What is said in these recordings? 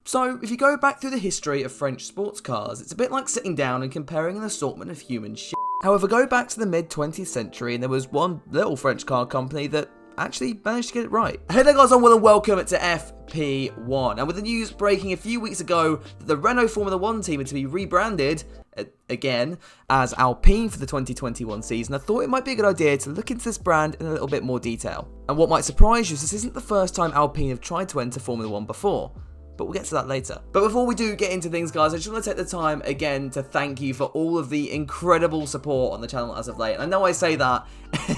So, if you go back through the history of French sports cars, it's a bit like sitting down and comparing an assortment of human shit. However, go back to the mid-20th century and there was one little French car company that actually managed to get it right. Hey there guys, and welcome to FP1. And with the news breaking a few weeks ago that the Renault Formula 1 team had to be rebranded again as Alpine for the 2021 season, I thought it might be a good idea to look into this brand in a little bit more detail. And what might surprise you is this isn't the first time Alpine have tried to enter Formula 1 before. But we'll get to that later. But before we do get into things, guys, I just want to take the time again to thank you for all of the incredible support on the channel as of late. And I know I say that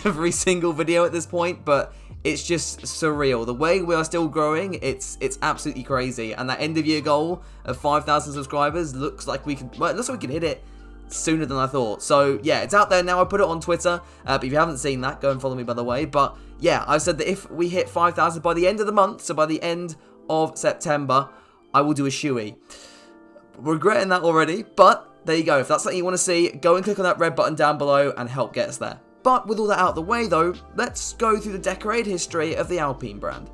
every single video at this point, but it's just surreal. The way we are still growing, it's absolutely crazy. And that end of year goal of 5,000 subscribers looks like we can, well, it looks like we can hit it sooner than I thought. So yeah, it's out there now. I put it on Twitter, but if you haven't seen that, go and follow me, by the way. But yeah, I've said that if we hit 5,000 by the end of the month, so by the end of September, I will do a shoey. Regretting that already, but there you go. If that's something you want to see, go and click on that red button down below and help get us there. But with all that out of the way though, let's go through the decorated history of the Alpine brand.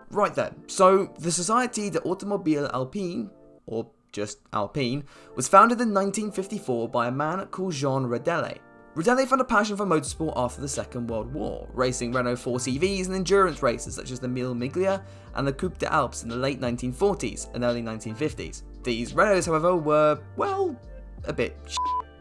Right then, so the Société d'Automobile Alpine, or just Alpine, was founded in 1954 by a man called Jean Ridele. Ridele found a passion for motorsport after the Second World War, racing Renault 4CVs and endurance races such as the Mille Miglia and the Coupe des Alpes in the late 1940s and early 1950s. These Renaults, however, were, well, a bit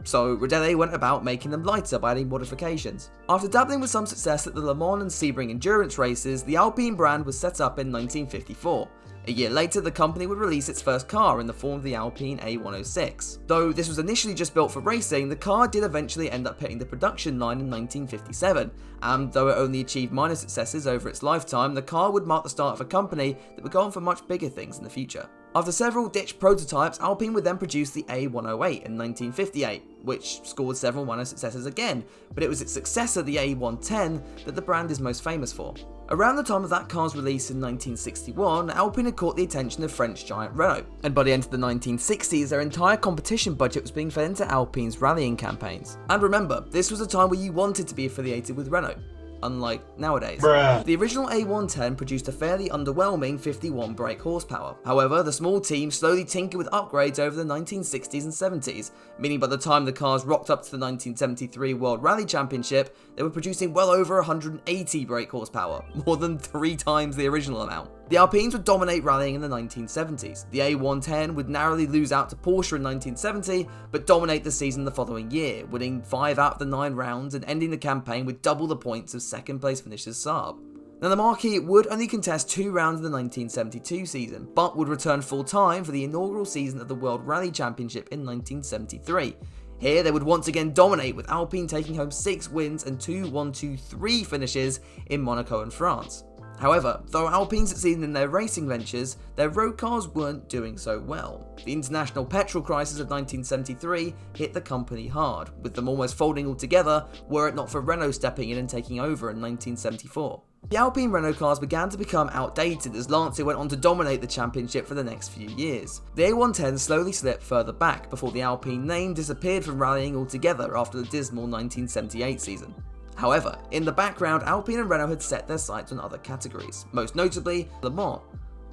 so Ridele went about making them lighter by adding modifications. After dabbling with some success at the Le Mans and Sebring endurance races, the Alpine brand was set up in 1954. A year later, the company would release its first car in the form of the Alpine A106. Though this was initially just built for racing, the car did eventually end up hitting the production line in 1957, and though it only achieved minor successes over its lifetime, the car would mark the start of a company that would go on for much bigger things in the future. After several ditched prototypes, Alpine would then produce the A108 in 1958, which scored several minor successes again, but it was its successor, the A110, that the brand is most famous for. Around the time of that car's release in 1961, Alpine had caught the attention of French giant Renault, and by the end of the 1960s, their entire competition budget was being fed into Alpine's rallying campaigns. And remember, this was a time where you wanted to be affiliated with Renault, unlike nowadays. Bruh. The original A110 produced a fairly underwhelming 51 brake horsepower. However, the small team slowly tinkered with upgrades over the 1960s and 70s, meaning by the time the cars rocked up to the 1973 World Rally Championship, they were producing well over 180 brake horsepower, more than 3 times the original amount. The Alpines would dominate rallying in the 1970s. The A110 would narrowly lose out to Porsche in 1970, but dominate the season the following year, winning 5 out of the 9 rounds and ending the campaign with double the points of second place finishers Saab. Now the marquee would only contest 2 rounds in the 1972 season, but would return full time for the inaugural season of the World Rally Championship in 1973. Here they would once again dominate, with Alpine taking home 6 wins and 2 1-2-3 finishes in Monaco and France. However, though Alpine succeeded in their racing ventures, their road cars weren't doing so well. The international petrol crisis of 1973 hit the company hard, with them almost folding altogether were it not for Renault stepping in and taking over in 1974. The Alpine Renault cars began to become outdated as Lancia went on to dominate the championship for the next few years. The A110 slowly slipped further back before the Alpine name disappeared from rallying altogether after the dismal 1978 season. However, in the background, Alpine and Renault had set their sights on other categories, most notably Le Mans.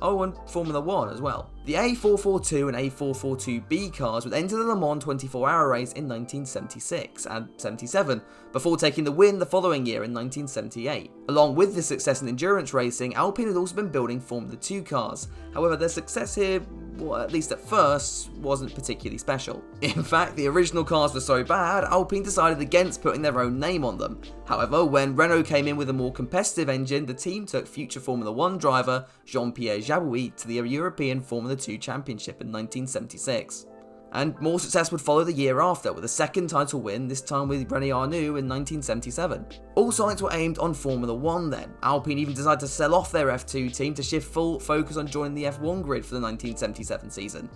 Oh, and Formula 1 as well. The A442 and A442B cars would enter the Le Mans 24-hour race in 1976 and 77, before taking the win the following year in 1978. Along with this success in endurance racing, Alpine had also been building Formula 2 cars. However, their success here, well, at least at first, wasn't particularly special. In fact, the original cars were so bad, Alpine decided against putting their own name on them. However, when Renault came in with a more competitive engine, the team took future Formula 1 driver Jean-Pierre Jabouille to the European Formula 2 Championship in 1976. And more success would follow the year after, with a second title win, this time with René Arnoux in 1977. All sights were aimed on Formula 1 then. Alpine even decided to sell off their F2 team to shift full focus on joining the F1 grid for the 1977 season.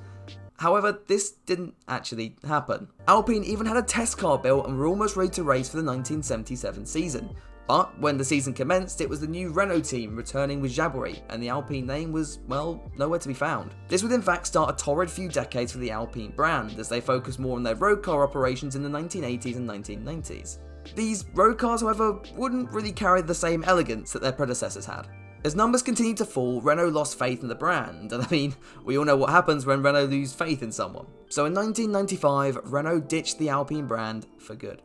However, this didn't actually happen. Alpine even had a test car built and were almost ready to race for the 1977 season. But when the season commenced, it was the new Renault team returning with Jabouille, and the Alpine name was, well, nowhere to be found. This would in fact start a torrid few decades for the Alpine brand, as they focused more on their road car operations in the 1980s and 1990s. These road cars, however, wouldn't really carry the same elegance that their predecessors had. As numbers continued to fall, Renault lost faith in the brand, and I mean, we all know what happens when Renault lose faith in someone. So in 1995, Renault ditched the Alpine brand for good.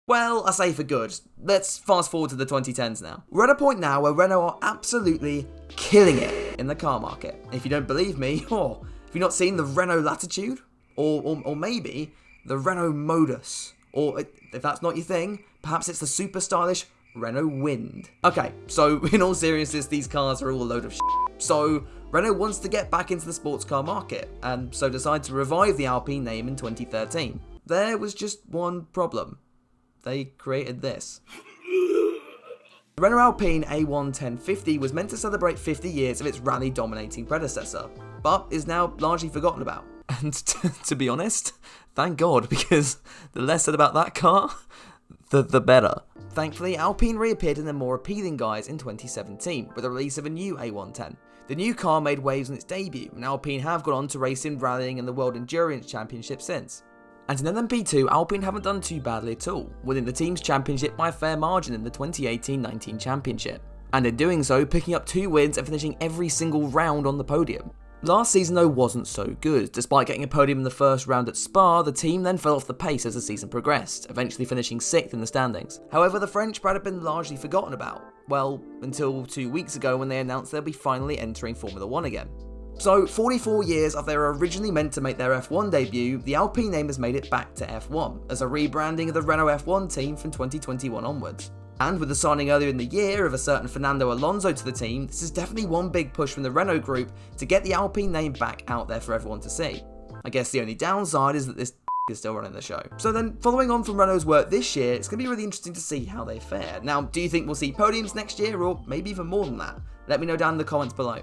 Well, I say for good. Let's fast forward to the 2010s now. We're at a point now where Renault are absolutely killing it in the car market. If you don't believe me, or have you not seen the Renault Latitude? Or maybe the Renault Modus? Or if that's not your thing, perhaps it's the super stylish Renault Wind. Okay, so in all seriousness, these cars are all a load of shit. So Renault wants to get back into the sports car market, and so decided to revive the Alpine name in 2013. There was just one problem. They created this. The Renault Alpine A1 was meant to celebrate 50 years of its rally-dominating predecessor, but is now largely forgotten about. And to be honest, thank God, because the less said about that car, the better. Thankfully, Alpine reappeared in their more appealing guise in 2017 with the release of a new A110. The new car made waves on its debut, and Alpine have gone on to race in rallying and the World Endurance Championship since. And in LMP2, Alpine haven't done too badly at all, winning the team's championship by a fair margin in the 2018-19 championship. And in doing so, picking up 2 wins and finishing every single round on the podium. Last season though wasn't so good. Despite getting a podium in the first round at Spa, the team then fell off the pace as the season progressed, eventually finishing 6th in the standings. However, the French brand had been largely forgotten about. Well, until 2 weeks ago when they announced they'll be finally entering Formula 1 again. So, 44 years after they were originally meant to make their F1 debut, the Alpine name has made it back to F1, as a rebranding of the Renault F1 team from 2021 onwards. And with the signing earlier in the year of a certain Fernando Alonso to the team, this is definitely one big push from the Renault group to get the Alpine name back out there for everyone to see. I guess the only downside is that this is still running the show. So then, following on from Renault's work this year, it's going to be really interesting to see how they fare. Now, do you think we'll see podiums next year, or maybe even more than that? Let me know down in the comments below.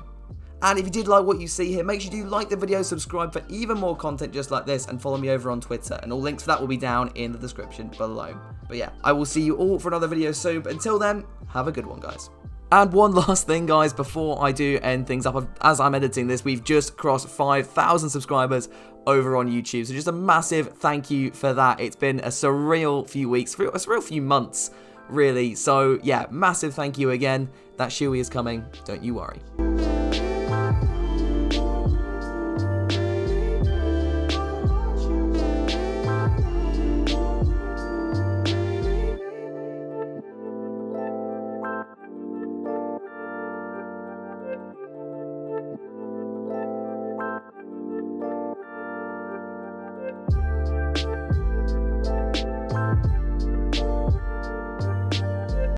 And if you did like what you see here, make sure you do like the video, subscribe for even more content just like this, and follow me over on Twitter, and all links for that will be down in the description below. But yeah, I will see you all for another video soon, but until then, have a good one, guys. And one last thing, guys, before I do end things up, as I'm editing this, we've just crossed 5,000 subscribers over on YouTube, so just a massive thank you for that. It's been a surreal few weeks, a surreal few months, really, so yeah, massive thank you again. That shoey is coming, don't you worry.